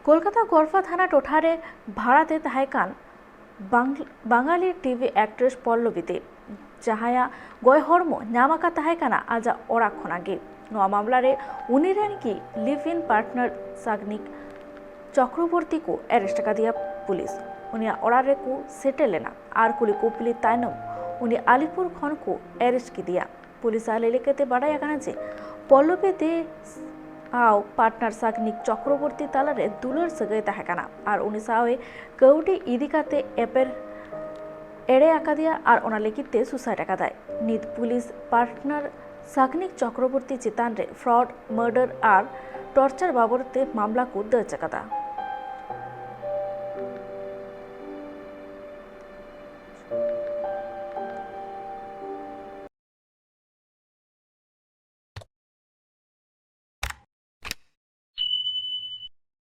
कोलकाता गोरफा थाना टोठारे भाड़ाते तहकान Bangali TV actress पल्लवीते जहाया गय हरमो नामाका तहकाना आजा ओरा खनागे नोआ मामला रे उनी रेन की लिव इन पार्टनर सागनिक चक्रवर्ती को एरेस्ट का दिया पुलिस उनिया ओरा रे को सेटे लेना आर कुली कोपली तायनम उनी आलिपुर खन को एरेस्ट की दिया पुलिस आले लेकेते बाड़ाया काना जे पल्लवी दे आव पार्टनर सागनिक चक्रवर्ती तालारे दुलर सगै तहकाना और उनी सावे कौटी इदिकाते एपेर एड़े आकादिया और ओना लेकिते सुसाइड आकादाय नित पुलिस पार्टनर सागनिक चक्रवर्ती चितान रे फ्रॉड मर्डर और टर्चर बाबरते मामला को दर्ज आकादा।